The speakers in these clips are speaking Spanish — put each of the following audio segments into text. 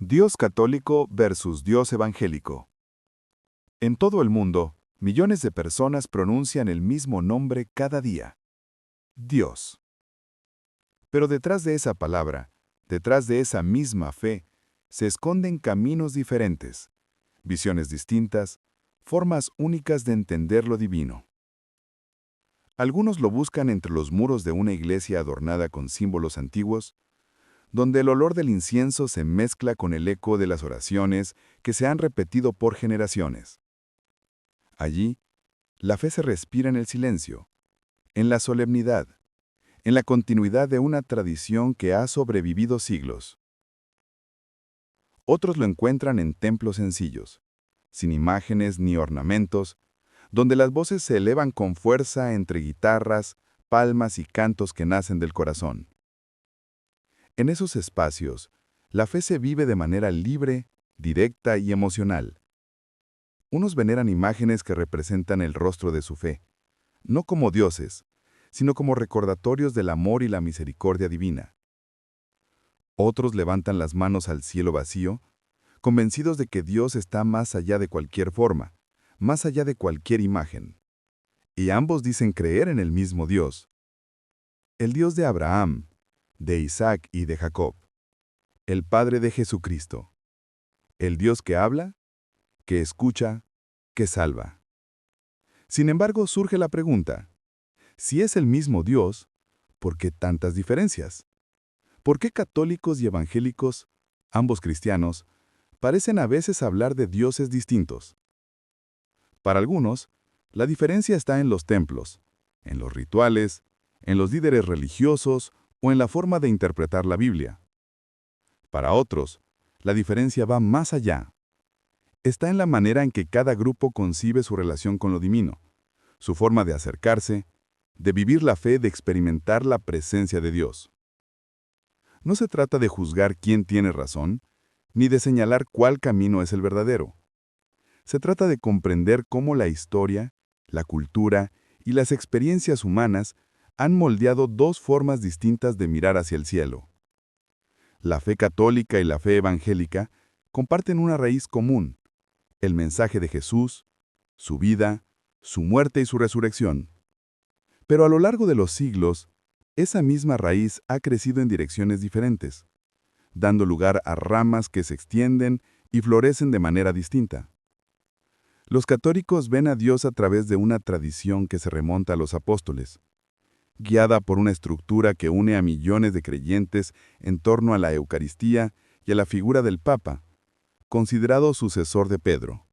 Dios católico versus Dios evangélico. En todo el mundo, millones de personas pronuncian el mismo nombre cada día: Dios. Pero detrás de esa palabra, detrás de esa misma fe, se esconden caminos diferentes, visiones distintas, formas únicas de entender lo divino. Algunos lo buscan entre los muros de una iglesia adornada con símbolos antiguos, donde el olor del incienso se mezcla con el eco de las oraciones que se han repetido por generaciones. Allí, la fe se respira en el silencio, en la solemnidad, en la continuidad de una tradición que ha sobrevivido siglos. Otros lo encuentran en templos sencillos, sin imágenes ni ornamentos, donde las voces se elevan con fuerza entre guitarras, palmas y cantos que nacen del corazón. En esos espacios, la fe se vive de manera libre, directa y emocional. Unos veneran imágenes que representan el rostro de su fe, no como dioses, sino como recordatorios del amor y la misericordia divina. Otros levantan las manos al cielo vacío, convencidos de que Dios está más allá de cualquier forma, más allá de cualquier imagen. Y ambos dicen creer en el mismo Dios, el Dios de Abraham, de Isaac y de Jacob, el Padre de Jesucristo, el Dios que habla, que escucha, que salva. Sin embargo, surge la pregunta: si es el mismo Dios, ¿por qué tantas diferencias? ¿Por qué católicos y evangélicos, ambos cristianos, parecen a veces hablar de dioses distintos? Para algunos, la diferencia está en los templos, en los rituales, en los líderes religiosos o en la forma de interpretar la Biblia. Para otros, la diferencia va más allá. Está en la manera en que cada grupo concibe su relación con lo divino, su forma de acercarse, de vivir la fe, de experimentar la presencia de Dios. No se trata de juzgar quién tiene razón, ni de señalar cuál camino es el verdadero. Se trata de comprender cómo la historia, la cultura y las experiencias humanas han moldeado dos formas distintas de mirar hacia el cielo. La fe católica y la fe evangélica comparten una raíz común: el mensaje de Jesús, su vida, su muerte y su resurrección. Pero a lo largo de los siglos, esa misma raíz ha crecido en direcciones diferentes, dando lugar a ramas que se extienden y florecen de manera distinta. Los católicos ven a Dios a través de una tradición que se remonta a los apóstoles, guiada por una estructura que une a millones de creyentes en torno a la Eucaristía y a la figura del Papa, considerado sucesor de Pedro.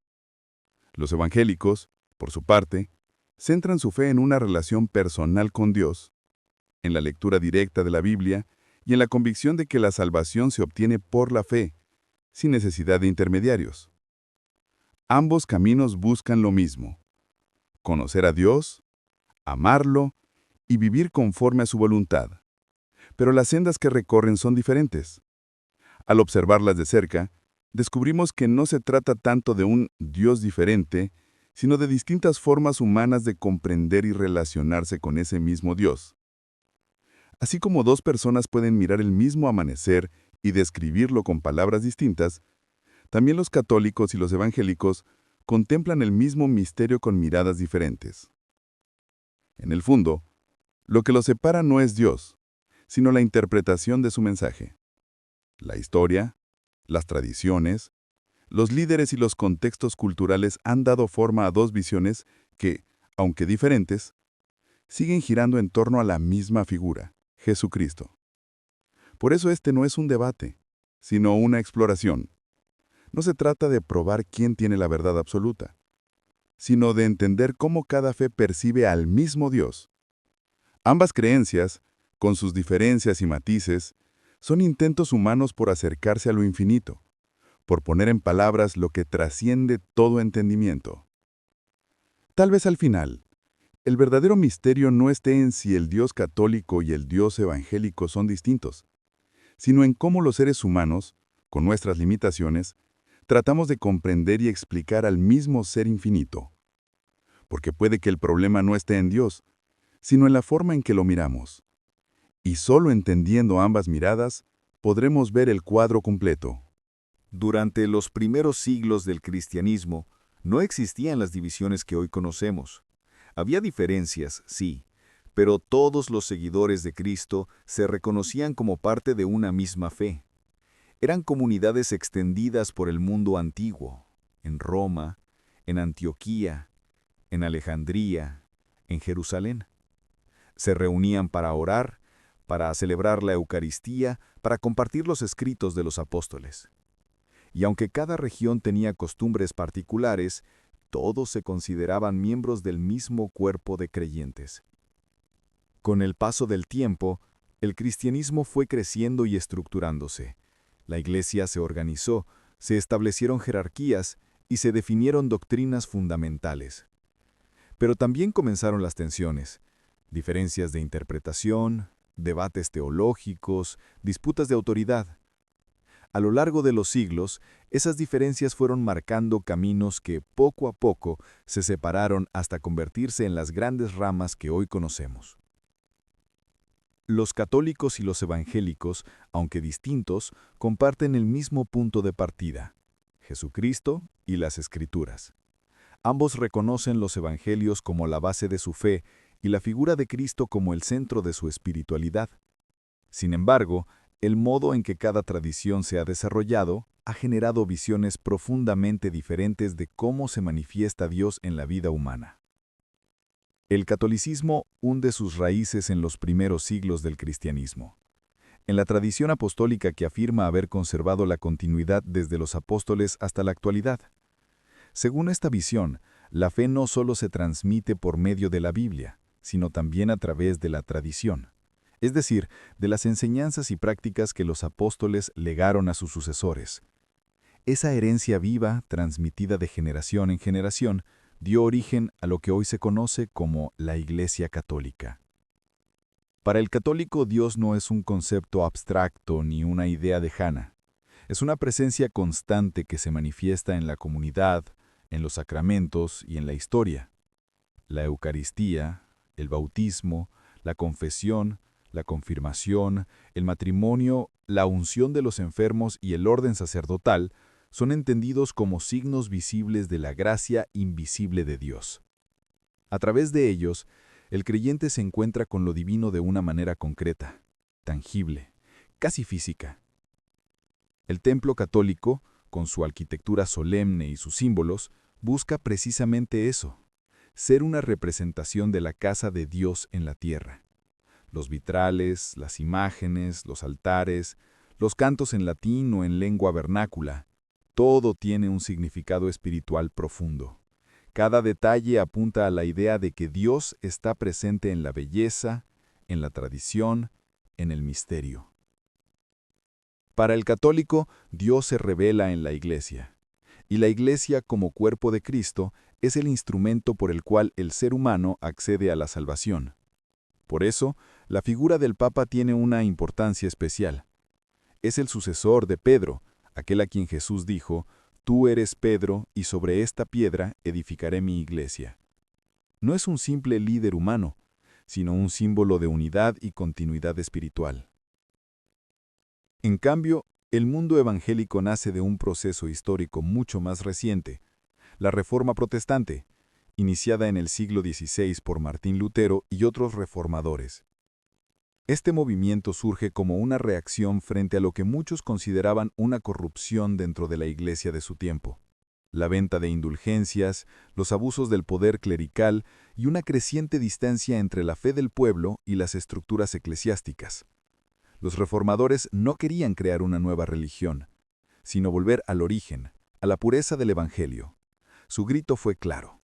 Los evangélicos, por su parte, centran su fe en una relación personal con Dios, en la lectura directa de la Biblia y en la convicción de que la salvación se obtiene por la fe, sin necesidad de intermediarios. Ambos caminos buscan lo mismo: conocer a Dios, amarlo y vivir conforme a su voluntad. Pero las sendas que recorren son diferentes. Al observarlas de cerca, descubrimos que no se trata tanto de un Dios diferente, sino de distintas formas humanas de comprender y relacionarse con ese mismo Dios. Así como dos personas pueden mirar el mismo amanecer y describirlo con palabras distintas, también los católicos y los evangélicos contemplan el mismo misterio con miradas diferentes. En el fondo, lo que los separa no es Dios, sino la interpretación de su mensaje. La historia, las tradiciones, los líderes y los contextos culturales han dado forma a dos visiones que, aunque diferentes, siguen girando en torno a la misma figura: Jesucristo. Por eso este no es un debate, sino una exploración. No se trata de probar quién tiene la verdad absoluta, sino de entender cómo cada fe percibe al mismo Dios. Ambas creencias, con sus diferencias y matices, son intentos humanos por acercarse a lo infinito, por poner en palabras lo que trasciende todo entendimiento. Tal vez al final, el verdadero misterio no esté en si el Dios católico y el Dios evangélico son distintos, sino en cómo los seres humanos, con nuestras limitaciones, tratamos de comprender y explicar al mismo ser infinito. Porque puede que el problema no esté en Dios, sino en la forma en que lo miramos. Y solo entendiendo ambas miradas, podremos ver el cuadro completo. Durante los primeros siglos del cristianismo, no existían las divisiones que hoy conocemos. Había diferencias, sí, pero todos los seguidores de Cristo se reconocían como parte de una misma fe. Eran comunidades extendidas por el mundo antiguo, en Roma, en Antioquía, en Alejandría, en Jerusalén. Se reunían para orar, para celebrar la Eucaristía, para compartir los escritos de los apóstoles. Y aunque cada región tenía costumbres particulares, todos se consideraban miembros del mismo cuerpo de creyentes. Con el paso del tiempo, el cristianismo fue creciendo y estructurándose. La Iglesia se organizó, se establecieron jerarquías y se definieron doctrinas fundamentales. Pero también comenzaron las tensiones, diferencias de interpretación, debates teológicos, disputas de autoridad. A lo largo de los siglos, esas diferencias fueron marcando caminos que poco a poco se separaron hasta convertirse en las grandes ramas que hoy conocemos. Los católicos y los evangélicos, aunque distintos, comparten el mismo punto de partida: Jesucristo y las Escrituras. Ambos reconocen los evangelios como la base de su fe y la figura de Cristo como el centro de su espiritualidad. Sin embargo, el modo en que cada tradición se ha desarrollado ha generado visiones profundamente diferentes de cómo se manifiesta Dios en la vida humana. El catolicismo hunde sus raíces en los primeros siglos del cristianismo, en la tradición apostólica que afirma haber conservado la continuidad desde los apóstoles hasta la actualidad. Según esta visión, la fe no solo se transmite por medio de la Biblia, sino también a través de la tradición, es decir, de las enseñanzas y prácticas que los apóstoles legaron a sus sucesores. Esa herencia viva, transmitida de generación en generación, dio origen a lo que hoy se conoce como la Iglesia Católica. Para el católico, Dios no es un concepto abstracto ni una idea lejana. Es una presencia constante que se manifiesta en la comunidad, en los sacramentos y en la historia. La Eucaristía, el bautismo, la confesión, la confirmación, el matrimonio, la unción de los enfermos y el orden sacerdotal son entendidos como signos visibles de la gracia invisible de Dios. A través de ellos, el creyente se encuentra con lo divino de una manera concreta, tangible, casi física. El templo católico, con su arquitectura solemne y sus símbolos, busca precisamente eso: ser una representación de la casa de Dios en la tierra. Los vitrales, las imágenes, los altares, los cantos en latín o en lengua vernácula, todo tiene un significado espiritual profundo. Cada detalle apunta a la idea de que Dios está presente en la belleza, en la tradición, en el misterio. Para el católico, Dios se revela en la Iglesia, y la Iglesia, como cuerpo de Cristo, es el instrumento por el cual el ser humano accede a la salvación. Por eso, la figura del Papa tiene una importancia especial. Es el sucesor de Pedro, aquel a quien Jesús dijo: «Tú eres Pedro, y sobre esta piedra edificaré mi iglesia». No es un simple líder humano, sino un símbolo de unidad y continuidad espiritual. En cambio, el mundo evangélico nace de un proceso histórico mucho más reciente: la Reforma Protestante, iniciada en el siglo XVI por Martín Lutero y otros reformadores. Este movimiento surge como una reacción frente a lo que muchos consideraban una corrupción dentro de la Iglesia de su tiempo: la venta de indulgencias, los abusos del poder clerical y una creciente distancia entre la fe del pueblo y las estructuras eclesiásticas. Los reformadores no querían crear una nueva religión, sino volver al origen, a la pureza del Evangelio. Su grito fue claro: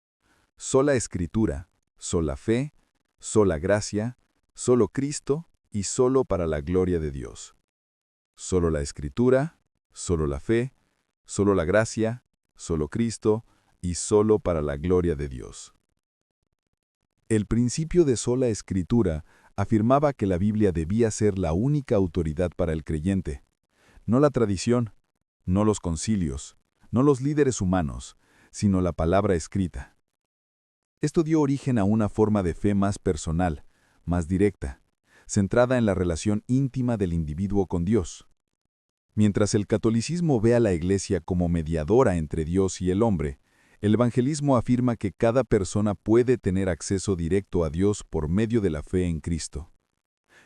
sola Escritura, sola fe, sola gracia, solo Cristo y solo para la gloria de Dios. Solo la Escritura, solo la fe, solo la gracia, solo Cristo y solo para la gloria de Dios. El principio de sola Escritura afirmaba que la Biblia debía ser la única autoridad para el creyente. No la tradición, no los concilios, no los líderes humanos, sino la palabra escrita. Esto dio origen a una forma de fe más personal, más directa, centrada en la relación íntima del individuo con Dios. Mientras el catolicismo ve a la Iglesia como mediadora entre Dios y el hombre, el evangelismo afirma que cada persona puede tener acceso directo a Dios por medio de la fe en Cristo.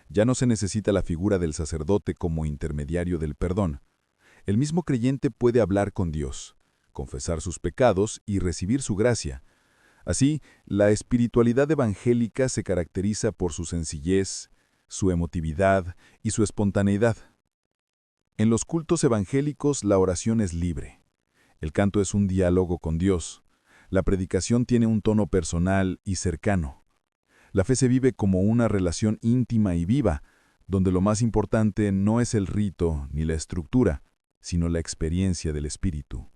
Ya no se necesita la figura del sacerdote como intermediario del perdón. El mismo creyente puede hablar con Dios, confesar sus pecados y recibir su gracia. Así, la espiritualidad evangélica se caracteriza por su sencillez, su emotividad y su espontaneidad. En los cultos evangélicos la oración es libre. El canto es un diálogo con Dios. La predicación tiene un tono personal y cercano. La fe se vive como una relación íntima y viva, donde lo más importante no es el rito ni la estructura, sino la experiencia del Espíritu.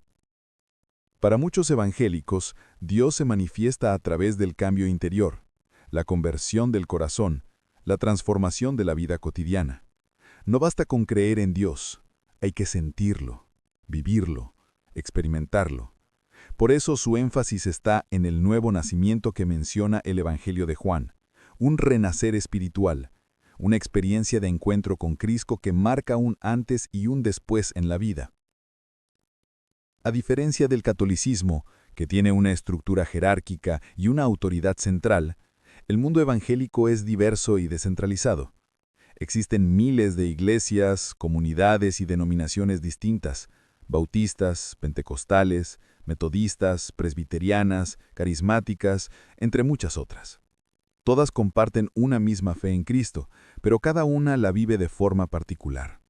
Para muchos evangélicos, Dios se manifiesta a través del cambio interior, la conversión del corazón, la transformación de la vida cotidiana. No basta con creer en Dios, hay que sentirlo, vivirlo, experimentarlo. Por eso su énfasis está en el nuevo nacimiento que menciona el Evangelio de Juan, un renacer espiritual, una experiencia de encuentro con Cristo que marca un antes y un después en la vida. A diferencia del catolicismo, que tiene una estructura jerárquica y una autoridad central, el mundo evangélico es diverso y descentralizado. Existen miles de iglesias, comunidades y denominaciones distintas, bautistas, pentecostales, metodistas, presbiterianas, carismáticas, entre muchas otras. Todas comparten una misma fe en Cristo, pero cada una la vive de forma particular.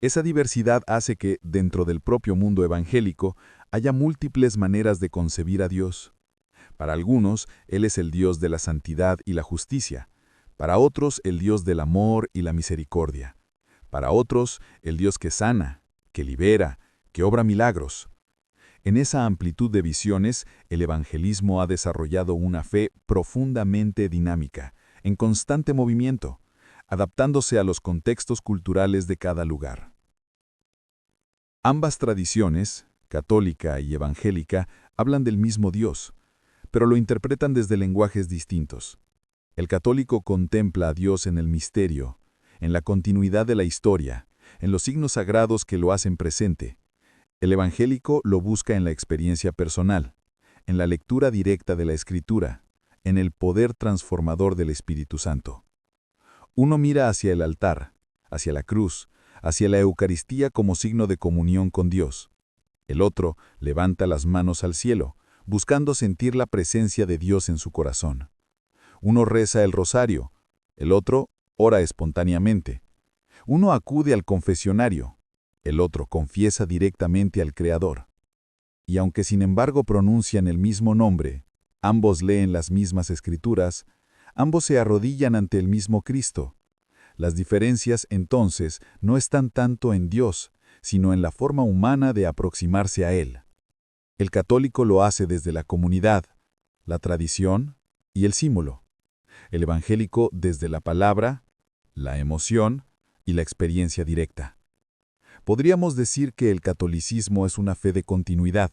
Esa diversidad hace que, dentro del propio mundo evangélico, haya múltiples maneras de concebir a Dios. Para algunos, Él es el Dios de la santidad y la justicia. Para otros, el Dios del amor y la misericordia. Para otros, el Dios que sana, que libera, que obra milagros. En esa amplitud de visiones, el evangelismo ha desarrollado una fe profundamente dinámica, en constante movimiento, adaptándose a los contextos culturales de cada lugar. Ambas tradiciones, católica y evangélica, hablan del mismo Dios, pero lo interpretan desde lenguajes distintos. El católico contempla a Dios en el misterio, en la continuidad de la historia, en los signos sagrados que lo hacen presente. El evangélico lo busca en la experiencia personal, en la lectura directa de la Escritura, en el poder transformador del Espíritu Santo. Uno mira hacia el altar, hacia la cruz, hacia la Eucaristía como signo de comunión con Dios. El otro levanta las manos al cielo, buscando sentir la presencia de Dios en su corazón. Uno reza el rosario, el otro ora espontáneamente. Uno acude al confesionario, el otro confiesa directamente al Creador. Y aunque sin embargo pronuncian el mismo nombre, ambos leen las mismas escrituras, ambos se arrodillan ante el mismo Cristo. Las diferencias, entonces, no están tanto en Dios, sino en la forma humana de aproximarse a Él. El católico lo hace desde la comunidad, la tradición y el símbolo. El evangélico desde la palabra, la emoción y la experiencia directa. Podríamos decir que el catolicismo es una fe de continuidad,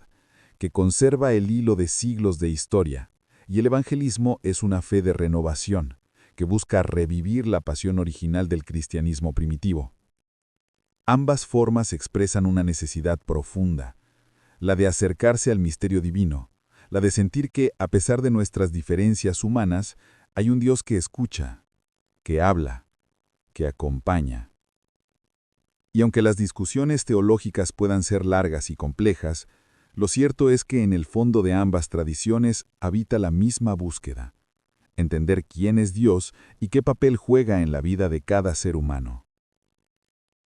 que conserva el hilo de siglos de historia, y el evangelismo es una fe de renovación, que busca revivir la pasión original del cristianismo primitivo. Ambas formas expresan una necesidad profunda, la de acercarse al misterio divino, la de sentir que, a pesar de nuestras diferencias humanas, hay un Dios que escucha, que habla, que acompaña. Y aunque las discusiones teológicas puedan ser largas y complejas, lo cierto es que en el fondo de ambas tradiciones habita la misma búsqueda: entender quién es Dios y qué papel juega en la vida de cada ser humano.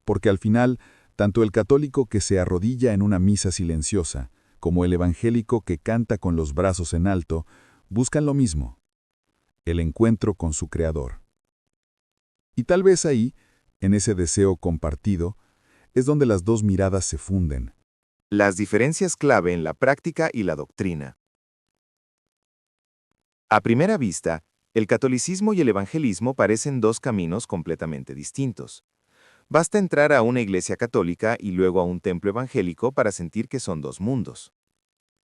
Porque al final, tanto el católico que se arrodilla en una misa silenciosa, como el evangélico que canta con los brazos en alto, buscan lo mismo: el encuentro con su Creador. Y tal vez ahí, en ese deseo compartido, es donde las dos miradas se funden. Las diferencias clave en la práctica y la doctrina. A primera vista, el catolicismo y el evangelismo parecen dos caminos completamente distintos. Basta entrar a una iglesia católica y luego a un templo evangélico para sentir que son dos mundos.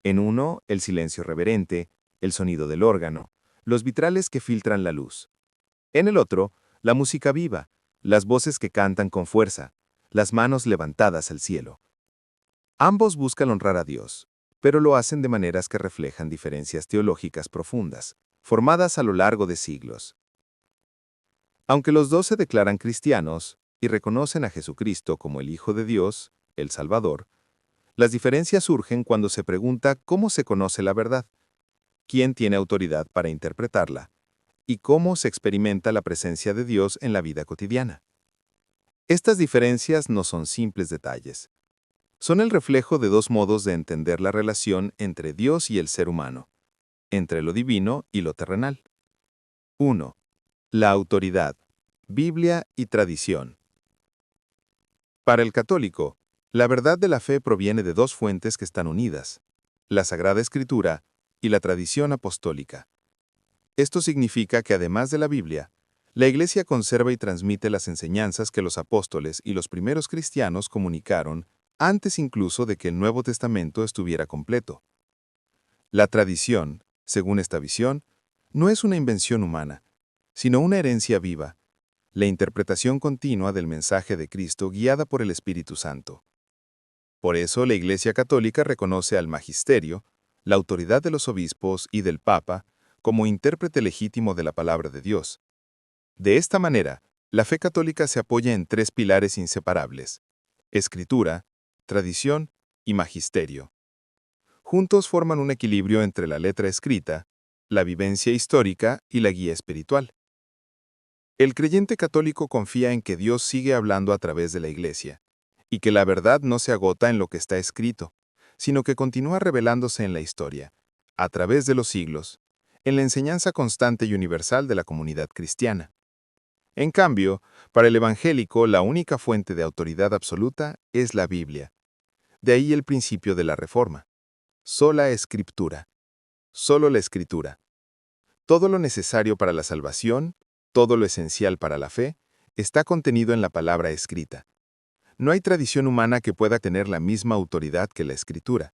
En uno, el silencio reverente, el sonido del órgano, los vitrales que filtran la luz. En el otro, la música viva, las voces que cantan con fuerza, las manos levantadas al cielo. Ambos buscan honrar a Dios, pero lo hacen de maneras que reflejan diferencias teológicas profundas, formadas a lo largo de siglos. Aunque los dos se declaran cristianos y reconocen a Jesucristo como el Hijo de Dios, el Salvador, las diferencias surgen cuando se pregunta cómo se conoce la verdad, quién tiene autoridad para interpretarla, y cómo se experimenta la presencia de Dios en la vida cotidiana. Estas diferencias no son simples detalles. Son el reflejo de dos modos de entender la relación entre Dios y el ser humano, entre lo divino y lo terrenal. 1. La autoridad, Biblia y tradición. Para el católico, la verdad de la fe proviene de dos fuentes que están unidas, la Sagrada Escritura y la tradición apostólica. Esto significa que además de la Biblia, la Iglesia conserva y transmite las enseñanzas que los apóstoles y los primeros cristianos comunicaron antes incluso de que el Nuevo Testamento estuviera completo. La tradición, según esta visión, no es una invención humana, sino una herencia viva, la interpretación continua del mensaje de Cristo guiada por el Espíritu Santo. Por eso la Iglesia Católica reconoce al magisterio, la autoridad de los obispos y del Papa, como intérprete legítimo de la palabra de Dios. De esta manera, la fe católica se apoya en tres pilares inseparables: Escritura, tradición y magisterio. Juntos forman un equilibrio entre la letra escrita, la vivencia histórica y la guía espiritual. El creyente católico confía en que Dios sigue hablando a través de la Iglesia, y que la verdad no se agota en lo que está escrito, sino que continúa revelándose en la historia, a través de los siglos, en la enseñanza constante y universal de la comunidad cristiana. En cambio, para el evangélico, la única fuente de autoridad absoluta es la Biblia. De ahí el principio de la Reforma. Sola Escritura. Solo la Escritura. Todo lo necesario para la salvación, todo lo esencial para la fe, está contenido en la palabra escrita. No hay tradición humana que pueda tener la misma autoridad que la Escritura.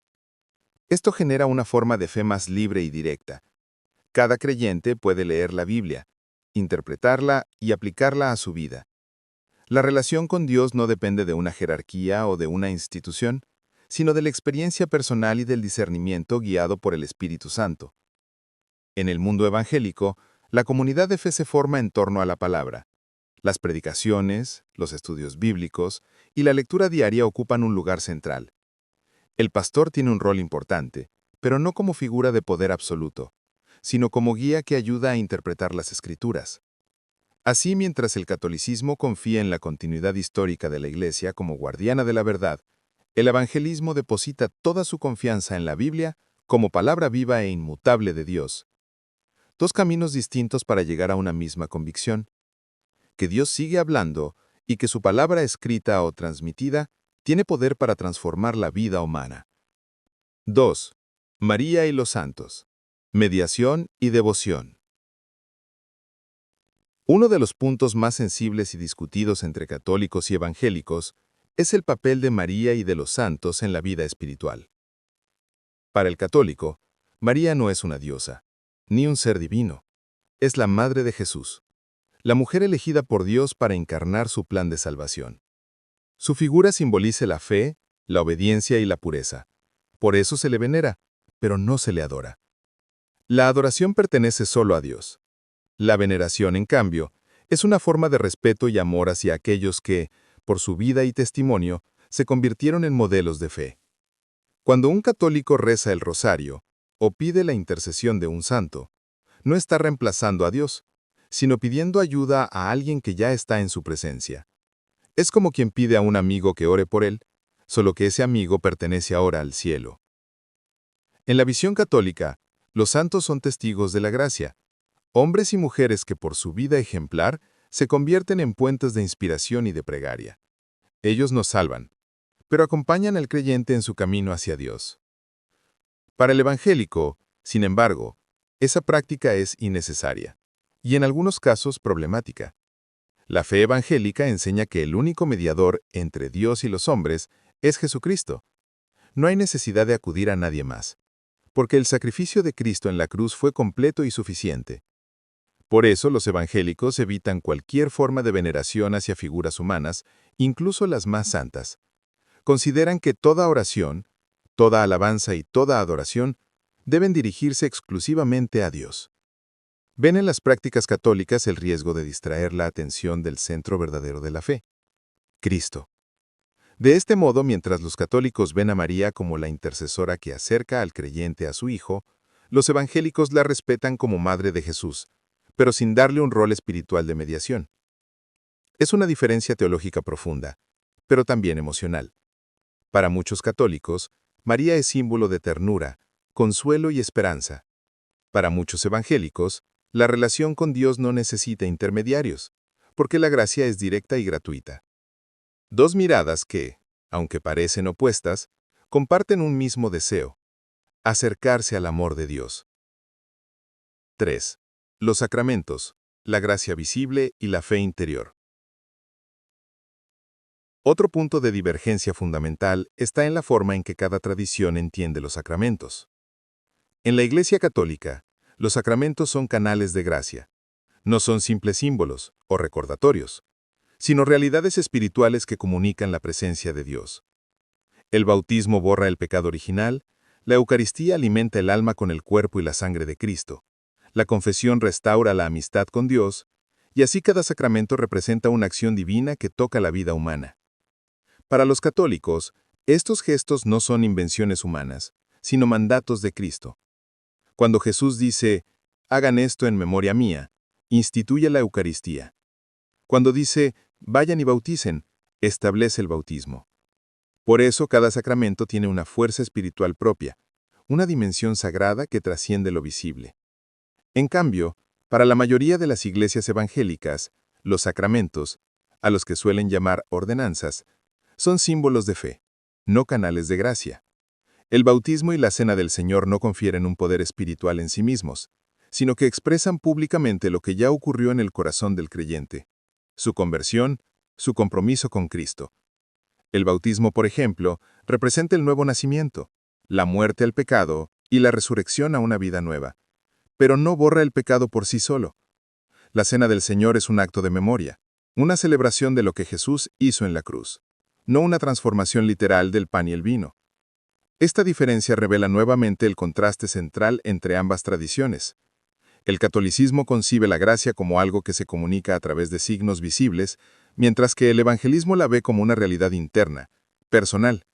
Esto genera una forma de fe más libre y directa. Cada creyente puede leer la Biblia, interpretarla y aplicarla a su vida. La relación con Dios no depende de una jerarquía o de una institución, sino de la experiencia personal y del discernimiento guiado por el Espíritu Santo. En el mundo evangélico, la comunidad de fe se forma en torno a la palabra. Las predicaciones, los estudios bíblicos y la lectura diaria ocupan un lugar central. El pastor tiene un rol importante, pero no como figura de poder absoluto, sino como guía que ayuda a interpretar las Escrituras. Así, mientras el catolicismo confía en la continuidad histórica de la Iglesia como guardiana de la verdad, el evangelismo deposita toda su confianza en la Biblia como palabra viva e inmutable de Dios. Dos caminos distintos para llegar a una misma convicción: que Dios sigue hablando y que su palabra escrita o transmitida tiene poder para transformar la vida humana. 2. María y los santos. Mediación y devoción. Uno de los puntos más sensibles y discutidos entre católicos y evangélicos es el papel de María y de los santos en la vida espiritual. Para el católico, María no es una diosa, ni un ser divino. Es la Madre de Jesús, la mujer elegida por Dios para encarnar su plan de salvación. Su figura simboliza la fe, la obediencia y la pureza. Por eso se le venera, pero no se le adora. La adoración pertenece solo a Dios. La veneración, en cambio, es una forma de respeto y amor hacia aquellos que, por su vida y testimonio, se convirtieron en modelos de fe. Cuando un católico reza el rosario o pide la intercesión de un santo, no está reemplazando a Dios, sino pidiendo ayuda a alguien que ya está en su presencia. Es como quien pide a un amigo que ore por él, solo que ese amigo pertenece ahora al cielo. En la visión católica, los santos son testigos de la gracia, hombres y mujeres que por su vida ejemplar se convierten en puentes de inspiración y de plegaria. Ellos nos salvan, pero acompañan al creyente en su camino hacia Dios. Para el evangélico, sin embargo, esa práctica es innecesaria, y en algunos casos problemática. La fe evangélica enseña que el único mediador entre Dios y los hombres es Jesucristo. No hay necesidad de acudir a nadie más, porque el sacrificio de Cristo en la cruz fue completo y suficiente. Por eso los evangélicos evitan cualquier forma de veneración hacia figuras humanas incluso las más santas, consideran que toda oración, toda alabanza y toda adoración deben dirigirse exclusivamente a Dios. Ven en las prácticas católicas el riesgo de distraer la atención del centro verdadero de la fe, Cristo. De este modo, mientras los católicos ven a María como la intercesora que acerca al creyente a su Hijo, los evangélicos la respetan como Madre de Jesús, pero sin darle un rol espiritual de mediación. Es una diferencia teológica profunda, pero también emocional. Para muchos católicos, María es símbolo de ternura, consuelo y esperanza. Para muchos evangélicos, la relación con Dios no necesita intermediarios, porque la gracia es directa y gratuita. Dos miradas que, aunque parecen opuestas, comparten un mismo deseo: acercarse al amor de Dios. 3. Los sacramentos, la gracia visible y la fe interior. Otro punto de divergencia fundamental está en la forma en que cada tradición entiende los sacramentos. En la Iglesia Católica, los sacramentos son canales de gracia. No son simples símbolos o recordatorios, sino realidades espirituales que comunican la presencia de Dios. El bautismo borra el pecado original, la Eucaristía alimenta el alma con el cuerpo y la sangre de Cristo, la confesión restaura la amistad con Dios, y así cada sacramento representa una acción divina que toca la vida humana. Para los católicos, estos gestos no son invenciones humanas, sino mandatos de Cristo. Cuando Jesús dice, «Hagan esto en memoria mía», instituye la Eucaristía. Cuando dice, «Vayan y bauticen», establece el bautismo. Por eso cada sacramento tiene una fuerza espiritual propia, una dimensión sagrada que trasciende lo visible. En cambio, para la mayoría de las iglesias evangélicas, los sacramentos, a los que suelen llamar ordenanzas, son símbolos de fe, no canales de gracia. El bautismo y la cena del Señor no confieren un poder espiritual en sí mismos, sino que expresan públicamente lo que ya ocurrió en el corazón del creyente: su conversión, su compromiso con Cristo. El bautismo, por ejemplo, representa el nuevo nacimiento, la muerte al pecado y la resurrección a una vida nueva, pero no borra el pecado por sí solo. La cena del Señor es un acto de memoria, una celebración de lo que Jesús hizo en la cruz, no una transformación literal del pan y el vino. Esta diferencia revela nuevamente el contraste central entre ambas tradiciones. El catolicismo concibe la gracia como algo que se comunica a través de signos visibles, mientras que el evangelismo la ve como una realidad interna, personal,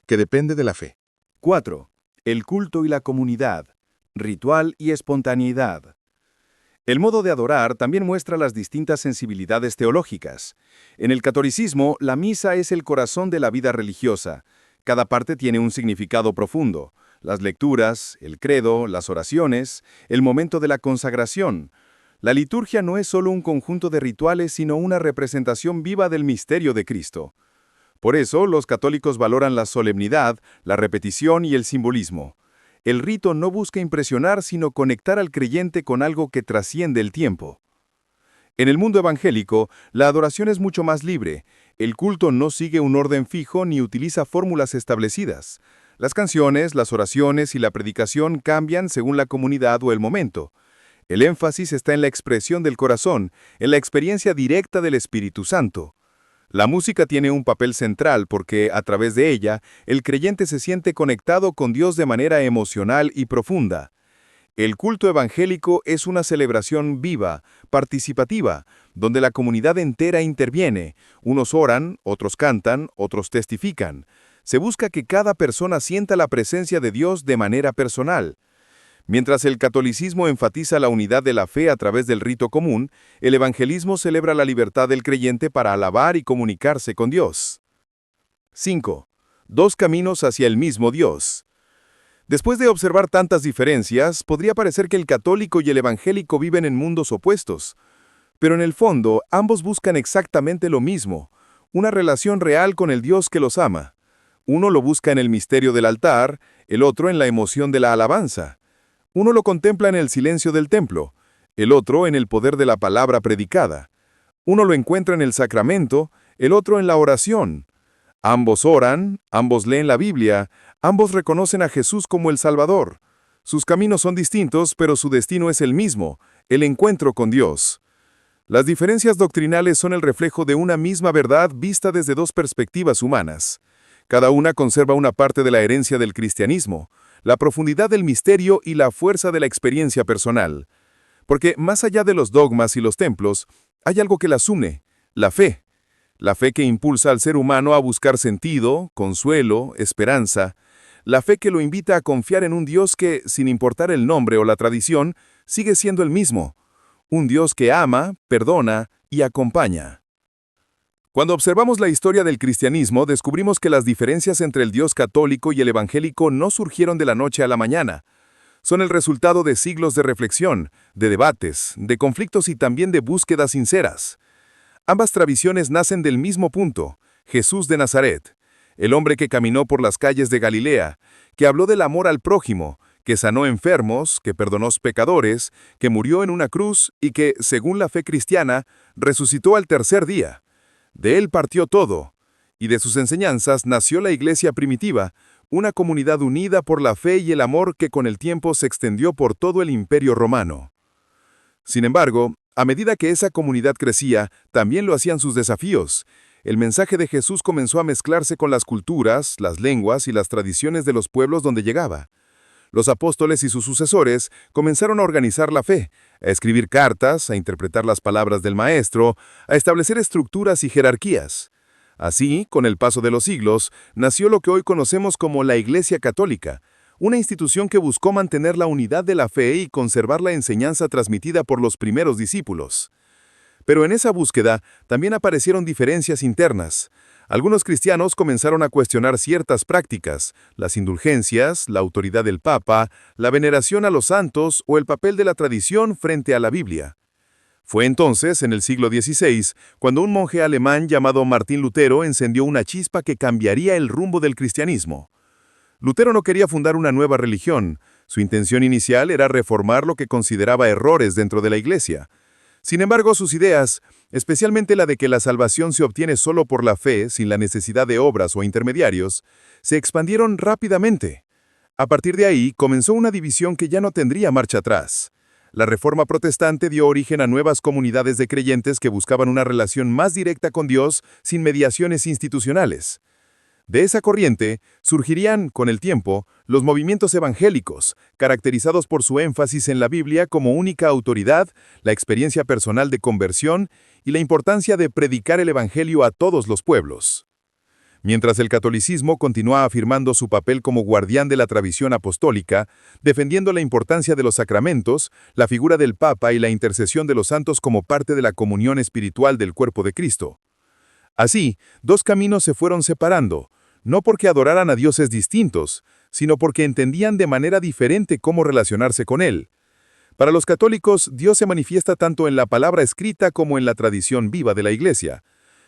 que depende de la fe. 4. El culto y la comunidad, ritual y espontaneidad. El modo de adorar también muestra las distintas sensibilidades teológicas. En el catolicismo, la misa es el corazón de la vida religiosa. Cada parte tiene un significado profundo: las lecturas, el credo, las oraciones, el momento de la consagración. La liturgia no es solo un conjunto de rituales, sino una representación viva del misterio de Cristo. Por eso, los católicos valoran la solemnidad, la repetición y el simbolismo. El rito no busca impresionar, sino conectar al creyente con algo que trasciende el tiempo. En el mundo evangélico, la adoración es mucho más libre. El culto no sigue un orden fijo ni utiliza fórmulas establecidas. Las canciones, las oraciones y la predicación cambian según la comunidad o el momento. El énfasis está en la expresión del corazón, en la experiencia directa del Espíritu Santo. La música tiene un papel central porque, a través de ella, el creyente se siente conectado con Dios de manera emocional y profunda. El culto evangélico es una celebración viva, participativa, donde la comunidad entera interviene. Unos oran, otros cantan, otros testifican. Se busca que cada persona sienta la presencia de Dios de manera personal. Mientras el catolicismo enfatiza la unidad de la fe a través del rito común, el evangelismo celebra la libertad del creyente para alabar y comunicarse con Dios. 5. Dos caminos hacia el mismo Dios. Después de observar tantas diferencias, podría parecer que el católico y el evangélico viven en mundos opuestos. Pero en el fondo, ambos buscan exactamente lo mismo: una relación real con el Dios que los ama. Uno lo busca en el misterio del altar, el otro en la emoción de la alabanza. Uno lo contempla en el silencio del templo, el otro en el poder de la palabra predicada. Uno lo encuentra en el sacramento, el otro en la oración. Ambos oran, ambos leen la Biblia, ambos reconocen a Jesús como el Salvador. Sus caminos son distintos, pero su destino es el mismo: el encuentro con Dios. Las diferencias doctrinales son el reflejo de una misma verdad vista desde dos perspectivas humanas. Cada una conserva una parte de la herencia del cristianismo, la profundidad del misterio y la fuerza de la experiencia personal. Porque más allá de los dogmas y los templos, hay algo que las une, la fe. La fe que impulsa al ser humano a buscar sentido, consuelo, esperanza. La fe que lo invita a confiar en un Dios que, sin importar el nombre o la tradición, sigue siendo el mismo. Un Dios que ama, perdona y acompaña. Cuando observamos la historia del cristianismo, descubrimos que las diferencias entre el Dios católico y el evangélico no surgieron de la noche a la mañana. Son el resultado de siglos de reflexión, de debates, de conflictos y también de búsquedas sinceras. Ambas tradiciones nacen del mismo punto, Jesús de Nazaret, el hombre que caminó por las calles de Galilea, que habló del amor al prójimo, que sanó enfermos, que perdonó pecadores, que murió en una cruz y que, según la fe cristiana, resucitó al tercer día. De él partió todo, y de sus enseñanzas nació la iglesia primitiva, una comunidad unida por la fe y el amor que con el tiempo se extendió por todo el imperio romano. Sin embargo, a medida que esa comunidad crecía, también lo hacían sus desafíos. El mensaje de Jesús comenzó a mezclarse con las culturas, las lenguas y las tradiciones de los pueblos donde llegaba. Los apóstoles y sus sucesores comenzaron a organizar la fe, a escribir cartas, a interpretar las palabras del Maestro, a establecer estructuras y jerarquías. Así, con el paso de los siglos, nació lo que hoy conocemos como la Iglesia Católica, una institución que buscó mantener la unidad de la fe y conservar la enseñanza transmitida por los primeros discípulos. Pero en esa búsqueda también aparecieron diferencias internas. Algunos cristianos comenzaron a cuestionar ciertas prácticas, las indulgencias, la autoridad del Papa, la veneración a los santos o el papel de la tradición frente a la Biblia. Fue entonces, en el siglo XVI, cuando un monje alemán llamado Martín Lutero encendió una chispa que cambiaría el rumbo del cristianismo. Lutero no quería fundar una nueva religión. Su intención inicial era reformar lo que consideraba errores dentro de la Iglesia. Sin embargo, sus ideas, especialmente la de que la salvación se obtiene solo por la fe, sin la necesidad de obras o intermediarios, se expandieron rápidamente. A partir de ahí, comenzó una división que ya no tendría marcha atrás. La Reforma Protestante dio origen a nuevas comunidades de creyentes que buscaban una relación más directa con Dios sin mediaciones institucionales. De esa corriente surgirían, con el tiempo, los movimientos evangélicos, caracterizados por su énfasis en la Biblia como única autoridad, la experiencia personal de conversión y la importancia de predicar el Evangelio a todos los pueblos. Mientras el catolicismo continúa afirmando su papel como guardián de la tradición apostólica, defendiendo la importancia de los sacramentos, la figura del Papa y la intercesión de los santos como parte de la comunión espiritual del cuerpo de Cristo. Así, dos caminos se fueron separando, no porque adoraran a dioses distintos, sino porque entendían de manera diferente cómo relacionarse con Él. Para los católicos, Dios se manifiesta tanto en la palabra escrita como en la tradición viva de la Iglesia.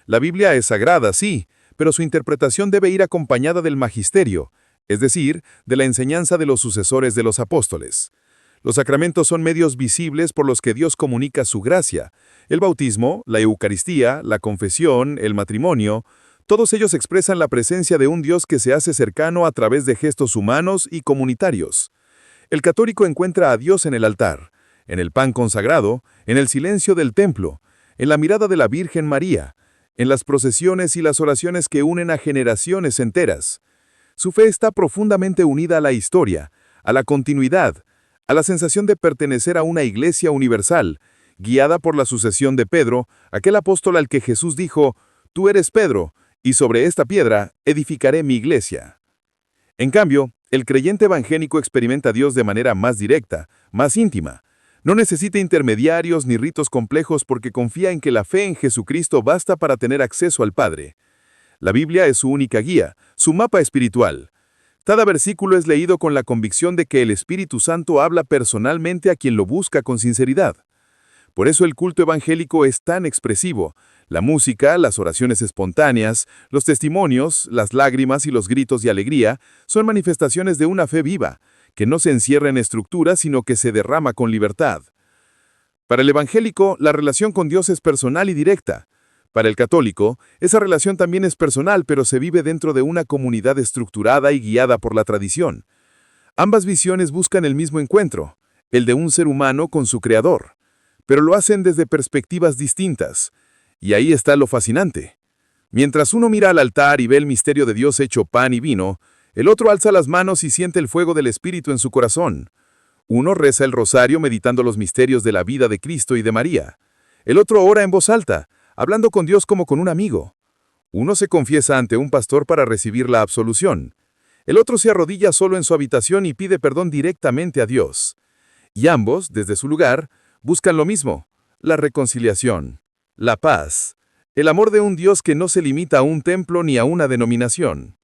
La Biblia es sagrada, sí, pero su interpretación debe ir acompañada del magisterio, es decir, de la enseñanza de los sucesores de los apóstoles. Los sacramentos son medios visibles por los que Dios comunica su gracia. El bautismo, la Eucaristía, la confesión, el matrimonio, todos ellos expresan la presencia de un Dios que se hace cercano a través de gestos humanos y comunitarios. El católico encuentra a Dios en el altar, en el pan consagrado, en el silencio del templo, en la mirada de la Virgen María, en las procesiones y las oraciones que unen a generaciones enteras. Su fe está profundamente unida a la historia, a la continuidad, a la sensación de pertenecer a una iglesia universal, guiada por la sucesión de Pedro, aquel apóstol al que Jesús dijo: «Tú eres Pedro, y sobre esta piedra edificaré mi iglesia». En cambio, el creyente evangélico experimenta a Dios de manera más directa, más íntima. No necesita intermediarios ni ritos complejos porque confía en que la fe en Jesucristo basta para tener acceso al Padre. La Biblia es su única guía, su mapa espiritual. Cada versículo es leído con la convicción de que el Espíritu Santo habla personalmente a quien lo busca con sinceridad. Por eso el culto evangélico es tan expresivo. La música, las oraciones espontáneas, los testimonios, las lágrimas y los gritos de alegría son manifestaciones de una fe viva, que no se encierra en estructuras, sino que se derrama con libertad. Para el evangélico, la relación con Dios es personal y directa. Para el católico, esa relación también es personal, pero se vive dentro de una comunidad estructurada y guiada por la tradición. Ambas visiones buscan el mismo encuentro, el de un ser humano con su Creador. pero lo hacen desde perspectivas distintas. Y ahí está lo fascinante. Mientras uno mira al altar y ve el misterio de Dios hecho pan y vino, el otro alza las manos y siente el fuego del Espíritu en su corazón. Uno reza el rosario meditando los misterios de la vida de Cristo y de María. El otro ora en voz alta, hablando con Dios como con un amigo. Uno se confiesa ante un pastor para recibir la absolución. El otro se arrodilla solo en su habitación y pide perdón directamente a Dios. Y ambos, desde su lugar, buscan lo mismo: la reconciliación, la paz, el amor de un Dios que no se limita a un templo ni a una denominación.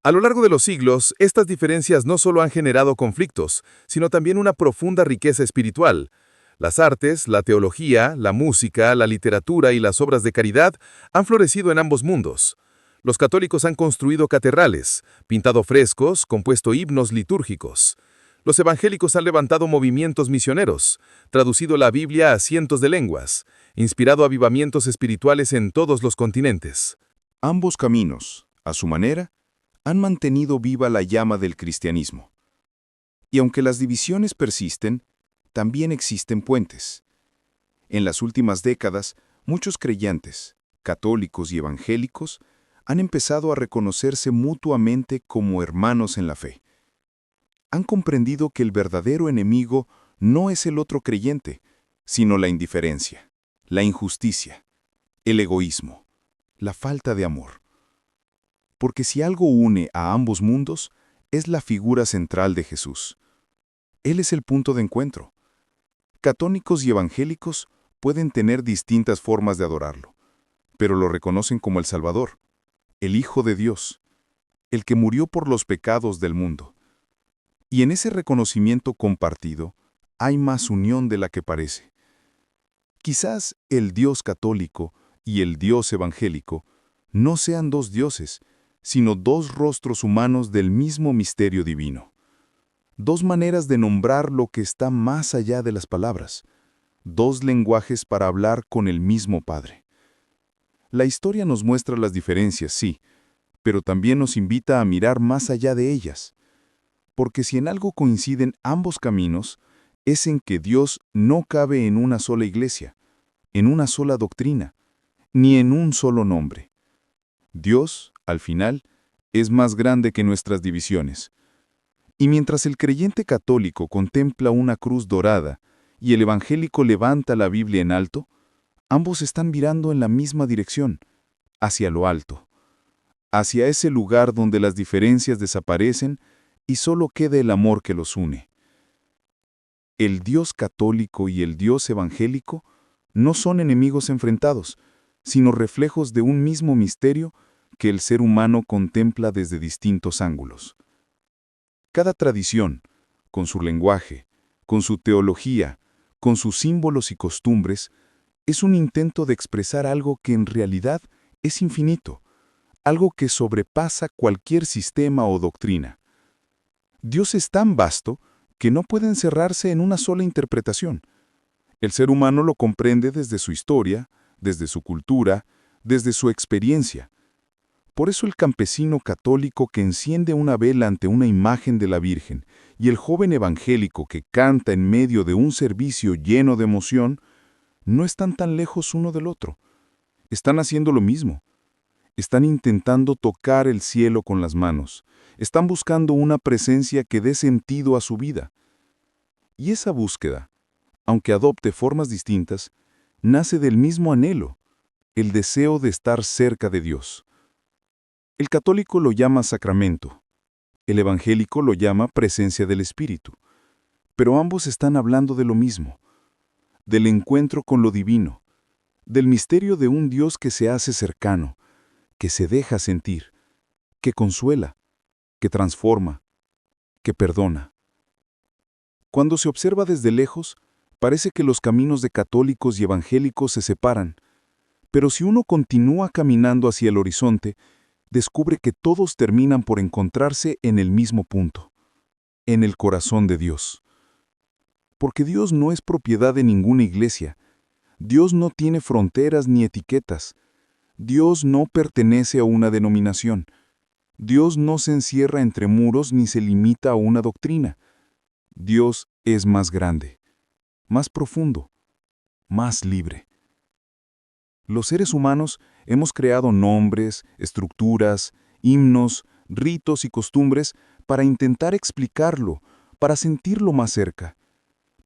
A lo largo de los siglos, estas diferencias no solo han generado conflictos, sino también una profunda riqueza espiritual. Las artes, la teología, la música, la literatura y las obras de caridad han florecido en ambos mundos. Los católicos han construido catedrales, pintado frescos, compuesto himnos litúrgicos. Los evangélicos han levantado movimientos misioneros, traducido la Biblia a cientos de lenguas, inspirado avivamientos espirituales en todos los continentes. Ambos caminos, a su manera, han mantenido viva la llama del cristianismo. Y aunque las divisiones persisten, también existen puentes. En las últimas décadas, muchos creyentes, católicos y evangélicos, han empezado a reconocerse mutuamente como hermanos en la fe. Han comprendido que el verdadero enemigo no es el otro creyente, sino la indiferencia, la injusticia, el egoísmo, la falta de amor. Porque si algo une a ambos mundos, es la figura central de Jesús. Él es el punto de encuentro. Católicos y evangélicos pueden tener distintas formas de adorarlo, pero lo reconocen como el Salvador, el Hijo de Dios, el que murió por los pecados del mundo. Y en ese reconocimiento compartido hay más unión de la que parece. Quizás el Dios católico y el Dios evangélico no sean dos dioses, sino dos rostros humanos del mismo misterio divino. Dos maneras de nombrar lo que está más allá de las palabras. Dos lenguajes para hablar con el mismo Padre. La historia nos muestra las diferencias, sí, pero también nos invita a mirar más allá de ellas. Porque si en algo coinciden ambos caminos, es en que Dios no cabe en una sola iglesia, en una sola doctrina, ni en un solo nombre. Dios, al final, es más grande que nuestras divisiones. Y mientras el creyente católico contempla una cruz dorada y el evangélico levanta la Biblia en alto, ambos están mirando en la misma dirección, hacia lo alto, hacia ese lugar donde las diferencias desaparecen y solo queda el amor que los une. El Dios católico y el Dios evangélico no son enemigos enfrentados, sino reflejos de un mismo misterio que el ser humano contempla desde distintos ángulos. Cada tradición, con su lenguaje, con su teología, con sus símbolos y costumbres, es un intento de expresar algo que en realidad es infinito, algo que sobrepasa cualquier sistema o doctrina. Dios es tan vasto que no puede encerrarse en una sola interpretación. El ser humano lo comprende desde su historia, desde su cultura, desde su experiencia. Por eso el campesino católico que enciende una vela ante una imagen de la Virgen y el joven evangélico que canta en medio de un servicio lleno de emoción, no están tan lejos uno del otro. Están haciendo lo mismo. Están intentando tocar el cielo con las manos. Están buscando una presencia que dé sentido a su vida. Y esa búsqueda, aunque adopte formas distintas, nace del mismo anhelo, el deseo de estar cerca de Dios. El católico lo llama sacramento, el evangélico lo llama presencia del Espíritu, pero ambos están hablando de lo mismo, del encuentro con lo divino, del misterio de un Dios que se hace cercano, que se deja sentir, que consuela, que transforma, que perdona. Cuando se observa desde lejos, parece que los caminos de católicos y evangélicos se separan, pero si uno continúa caminando hacia el horizonte, descubre que todos terminan por encontrarse en el mismo punto, en el corazón de Dios. Porque Dios no es propiedad de ninguna iglesia. Dios no tiene fronteras ni etiquetas. Dios no pertenece a una denominación. Dios no se encierra entre muros ni se limita a una doctrina. Dios es más grande, más profundo, más libre. Los seres humanos hemos creado nombres, estructuras, himnos, ritos y costumbres para intentar explicarlo, para sentirlo más cerca.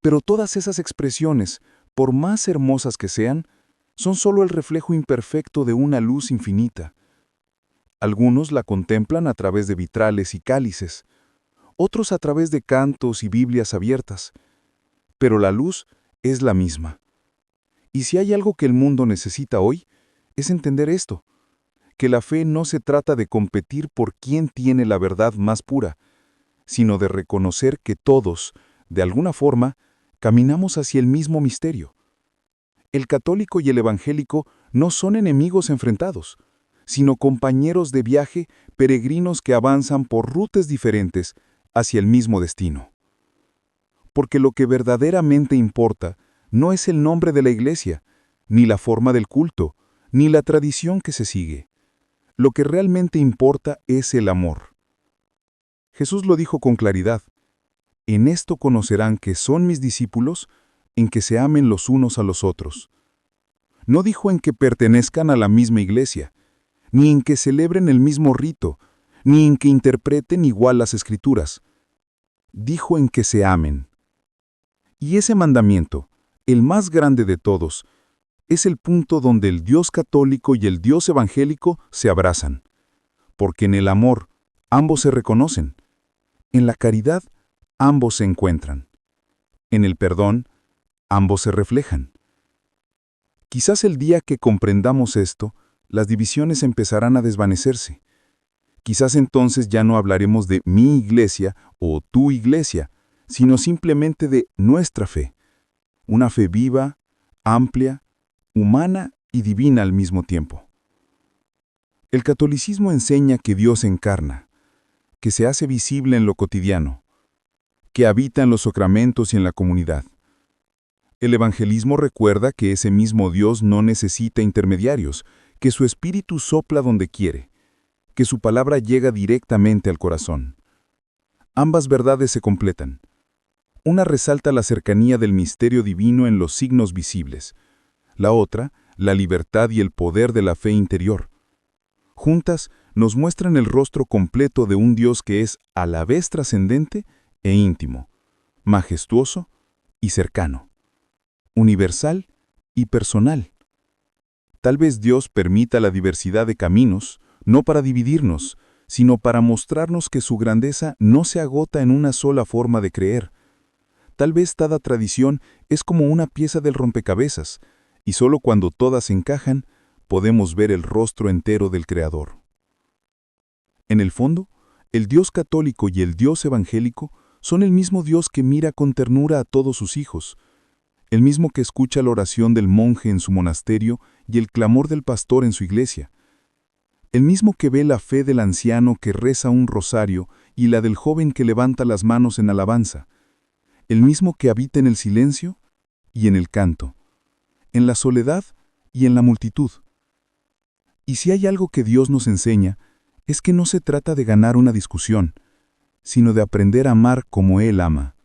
Pero todas esas expresiones, por más hermosas que sean, son solo el reflejo imperfecto de una luz infinita. Algunos la contemplan a través de vitrales y cálices, otros a través de cantos y Biblias abiertas. Pero la luz es la misma. Y si hay algo que el mundo necesita hoy, es entender esto, que la fe no se trata de competir por quién tiene la verdad más pura, sino de reconocer que todos, de alguna forma, caminamos hacia el mismo misterio. El católico y el evangélico no son enemigos enfrentados, sino compañeros de viaje, peregrinos que avanzan por rutas diferentes hacia el mismo destino. Porque lo que verdaderamente importa no es el nombre de la iglesia, ni la forma del culto, ni la tradición que se sigue. Lo que realmente importa es el amor. Jesús lo dijo con claridad: en esto conocerán que son mis discípulos, en que se amen los unos a los otros. No dijo en que pertenezcan a la misma iglesia, ni en que celebren el mismo rito, ni en que interpreten igual las escrituras. Dijo en que se amen. Y ese mandamiento, el más grande de todos, es el punto donde el Dios católico y el Dios evangélico se abrazan. Porque en el amor, ambos se reconocen. En la caridad, ambos se encuentran. En el perdón, ambos se reflejan. Quizás el día que comprendamos esto, las divisiones empezarán a desvanecerse. Quizás entonces ya no hablaremos de mi iglesia o tu iglesia, sino simplemente de nuestra fe. Una fe viva, amplia, humana y divina al mismo tiempo. El catolicismo enseña que Dios encarna, que se hace visible en lo cotidiano, que habita en los sacramentos y en la comunidad. El evangelismo recuerda que ese mismo Dios no necesita intermediarios, que su espíritu sopla donde quiere, que su palabra llega directamente al corazón. Ambas verdades se completan. Una resalta la cercanía del misterio divino en los signos visibles, la otra, la libertad y el poder de la fe interior. Juntas nos muestran el rostro completo de un Dios que es a la vez trascendente e íntimo, majestuoso y cercano, universal y personal. Tal vez Dios permita la diversidad de caminos, no para dividirnos, sino para mostrarnos que su grandeza no se agota en una sola forma de creer. Tal vez cada tradición es como una pieza del rompecabezas, y solo cuando todas encajan, podemos ver el rostro entero del Creador. En el fondo, el Dios católico y el Dios evangélico son el mismo Dios que mira con ternura a todos sus hijos, el mismo que escucha la oración del monje en su monasterio y el clamor del pastor en su iglesia, el mismo que ve la fe del anciano que reza un rosario y la del joven que levanta las manos en alabanza, el mismo que habita en el silencio y en el canto, en la soledad y en la multitud. Y si hay algo que Dios nos enseña, es que no se trata de ganar una discusión, sino de aprender a amar como Él ama.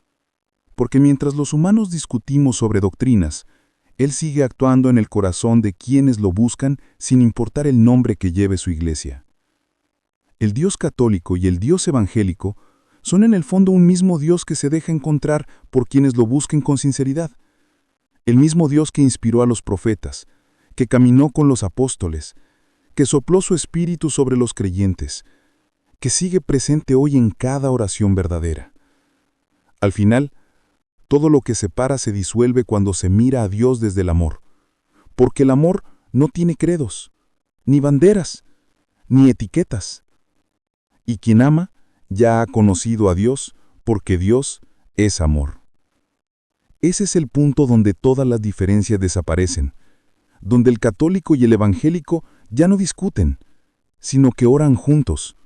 Porque mientras los humanos discutimos sobre doctrinas, Él sigue actuando en el corazón de quienes lo buscan sin importar el nombre que lleve su iglesia. El Dios católico y el Dios evangélico son en el fondo un mismo Dios que se deja encontrar por quienes lo busquen con sinceridad. El mismo Dios que inspiró a los profetas, que caminó con los apóstoles, que sopló su espíritu sobre los creyentes, que sigue presente hoy en cada oración verdadera. Al final, todo lo que separa se disuelve cuando se mira a Dios desde el amor, porque el amor no tiene credos, ni banderas, ni etiquetas. Y quien ama ya ha conocido a Dios, porque Dios es amor. Ese es el punto donde todas las diferencias desaparecen, donde el católico y el evangélico ya no discuten, sino que oran juntos,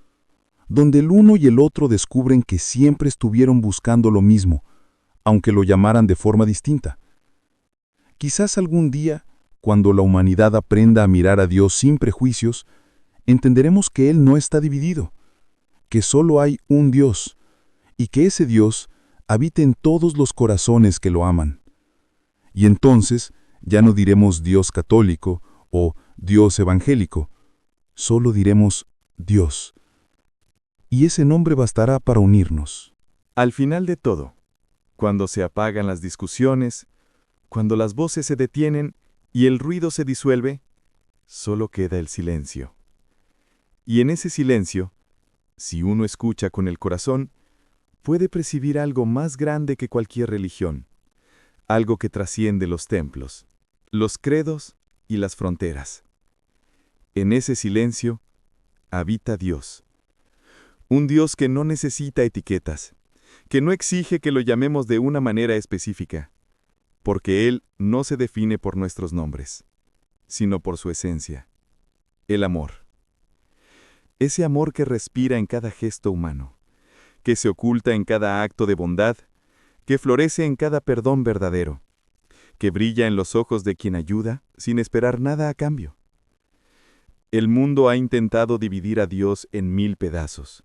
donde el uno y el otro descubren que siempre estuvieron buscando lo mismo, aunque lo llamaran de forma distinta. Quizás algún día, cuando la humanidad aprenda a mirar a Dios sin prejuicios, entenderemos que Él no está dividido, que solo hay un Dios, y que ese Dios habita en todos los corazones que lo aman. Y entonces Ya no diremos Dios católico o Dios evangélico, solo diremos Dios. Y ese nombre bastará para unirnos. Al final de todo, cuando se apagan las discusiones, cuando las voces se detienen y el ruido se disuelve, solo queda el silencio. Y en ese silencio, si uno escucha con el corazón, puede percibir algo más grande que cualquier religión, algo que trasciende los templos, los credos y las fronteras. En ese silencio habita Dios. Un Dios que no necesita etiquetas, que no exige que lo llamemos de una manera específica, porque Él no se define por nuestros nombres, sino por su esencia, el amor. Ese amor que respira en cada gesto humano, que se oculta en cada acto de bondad, que florece en cada perdón verdadero, que brilla en los ojos de quien ayuda sin esperar nada a cambio. El mundo ha intentado dividir a Dios en 1000 pedazos,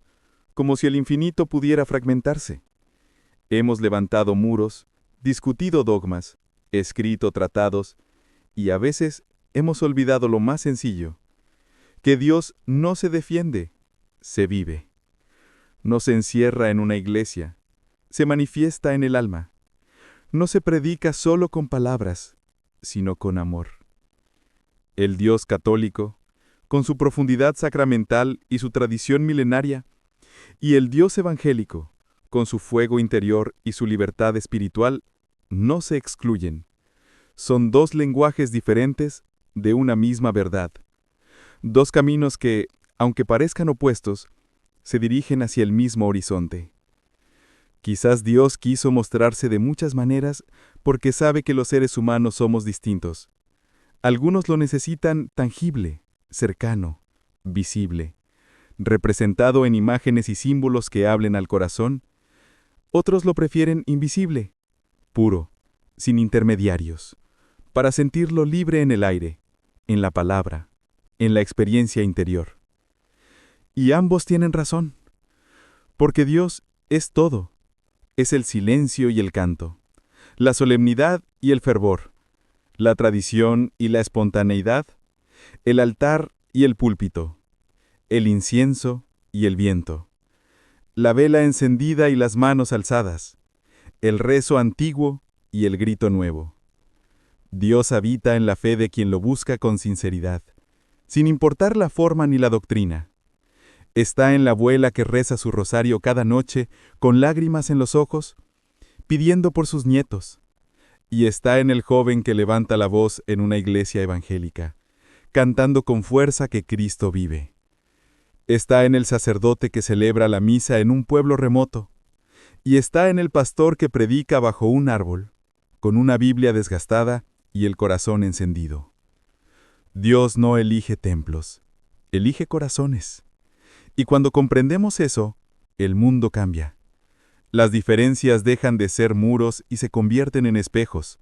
como si el infinito pudiera fragmentarse. Hemos levantado muros, discutido dogmas, escrito tratados, y a veces hemos olvidado lo más sencillo, que Dios no se defiende, se vive. No se encierra en una iglesia, se manifiesta en el alma. No se predica solo con palabras, sino con amor. El Dios católico, con su profundidad sacramental y su tradición milenaria, y el Dios evangélico, con su fuego interior y su libertad espiritual, no se excluyen. Son dos lenguajes diferentes de una misma verdad. Dos caminos que, aunque parezcan opuestos, se dirigen hacia el mismo horizonte. Quizás Dios quiso mostrarse de muchas maneras porque sabe que los seres humanos somos distintos. Algunos lo necesitan tangible, cercano, visible, representado en imágenes y símbolos que hablen al corazón. Otros lo prefieren invisible, puro, sin intermediarios, para sentirlo libre en el aire, en la palabra, en la experiencia interior. Y ambos tienen razón, porque Dios es todo. Es el silencio y el canto, la solemnidad y el fervor, la tradición y la espontaneidad, el altar y el púlpito, el incienso y el viento, la vela encendida y las manos alzadas, el rezo antiguo y el grito nuevo. Dios habita en la fe de quien lo busca con sinceridad, sin importar la forma ni la doctrina. Está en la abuela que reza su rosario cada noche con lágrimas en los ojos, pidiendo por sus nietos. Y está en el joven que levanta la voz en una iglesia evangélica, cantando con fuerza que Cristo vive. Está en el sacerdote que celebra la misa en un pueblo remoto. Y está en el pastor que predica bajo un árbol, con una Biblia desgastada y el corazón encendido. Dios no elige templos, elige corazones. Y cuando comprendemos eso, el mundo cambia. Las diferencias dejan de ser muros y se convierten en espejos,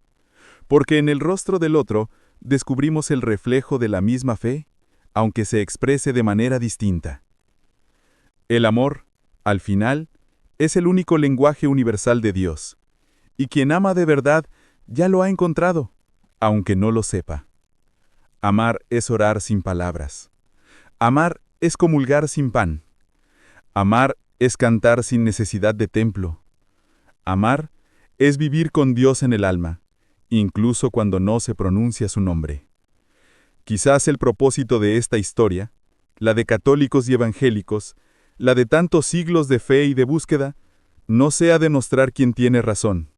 porque en el rostro del otro descubrimos el reflejo de la misma fe, aunque se exprese de manera distinta. El amor, al final, es el único lenguaje universal de Dios, y quien ama de verdad ya lo ha encontrado, aunque no lo sepa. Amar es orar sin palabras. Amar es comulgar sin pan. Amar es cantar sin necesidad de templo. Amar es vivir con Dios en el alma, incluso cuando no se pronuncia su nombre. Quizás el propósito de esta historia, la de católicos y evangélicos, la de tantos siglos de fe y de búsqueda, no sea demostrar quién tiene razón,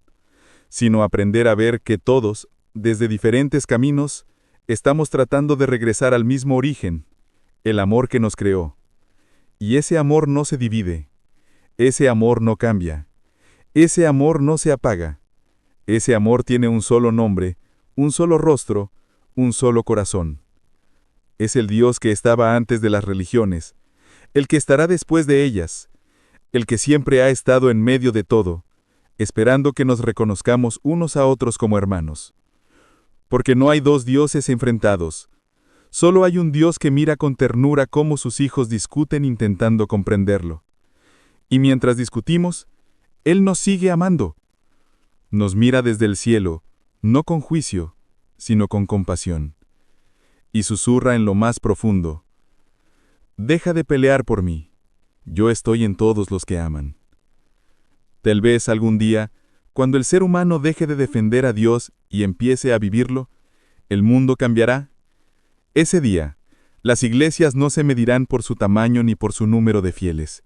sino aprender a ver que todos, desde diferentes caminos, estamos tratando de regresar al mismo origen, el amor que nos creó. Y ese amor no se divide, ese amor no cambia, ese amor no se apaga. Ese amor tiene un solo nombre, un solo rostro, un solo corazón. Es el Dios que estaba antes de las religiones, el que estará después de ellas, el que siempre ha estado en medio de todo, esperando que nos reconozcamos unos a otros como hermanos. Porque no hay dos dioses enfrentados. Solo hay un Dios que mira con ternura cómo sus hijos discuten intentando comprenderlo. Y mientras discutimos, Él nos sigue amando. Nos mira desde el cielo, no con juicio, sino con compasión. Y susurra en lo más profundo: deja de pelear por mí, yo estoy en todos los que aman. Tal vez algún día, cuando el ser humano deje de defender a Dios y empiece a vivirlo, el mundo cambiará. Ese día, las iglesias no se medirán por su tamaño ni por su número de fieles,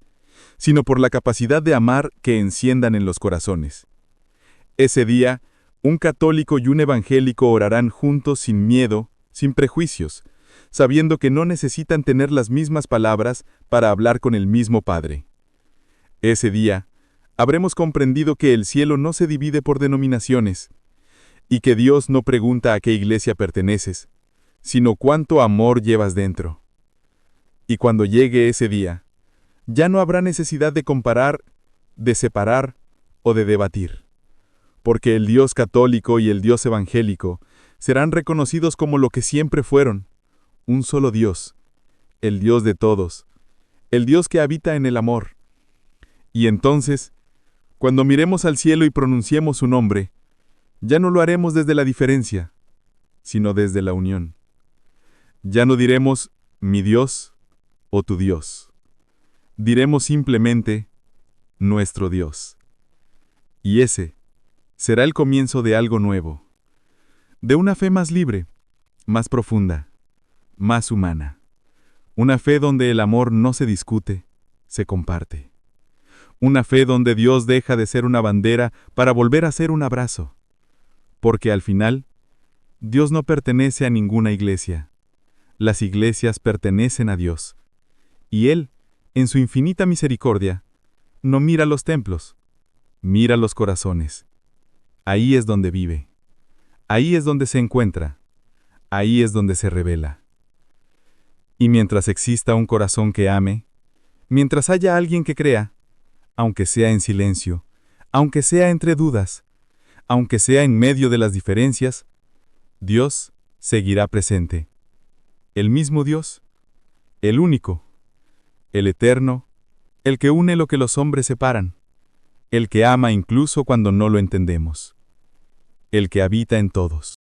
sino por la capacidad de amar que enciendan en los corazones. Ese día, un católico y un evangélico orarán juntos sin miedo, sin prejuicios, sabiendo que no necesitan tener las mismas palabras para hablar con el mismo Padre. Ese día, habremos comprendido que el cielo no se divide por denominaciones, y que Dios no pregunta a qué iglesia perteneces, sino cuánto amor llevas dentro. Y cuando llegue ese día, ya no habrá necesidad de comparar, de separar o de debatir, porque el Dios católico y el Dios evangélico serán reconocidos como lo que siempre fueron: un solo Dios, el Dios de todos, el Dios que habita en el amor. Y entonces, cuando miremos al cielo y pronunciemos su nombre, ya no lo haremos desde la diferencia, sino desde la unión. Ya no diremos mi Dios o tu Dios. Diremos simplemente nuestro Dios. Y ese será el comienzo de algo nuevo, de una fe más libre, más profunda, más humana. Una fe donde el amor no se discute, se comparte. Una fe donde Dios deja de ser una bandera para volver a ser un abrazo. Porque al final, Dios no pertenece a ninguna iglesia. Las iglesias pertenecen a Dios. Y Él, en su infinita misericordia, no mira los templos, mira los corazones. Ahí es donde vive. Ahí es donde se encuentra. Ahí es donde se revela. Y mientras exista un corazón que ame, mientras haya alguien que crea, aunque sea en silencio, aunque sea entre dudas, aunque sea en medio de las diferencias, Dios seguirá presente. El mismo Dios, el único, el eterno, el que une lo que los hombres separan, el que ama incluso cuando no lo entendemos, el que habita en todos.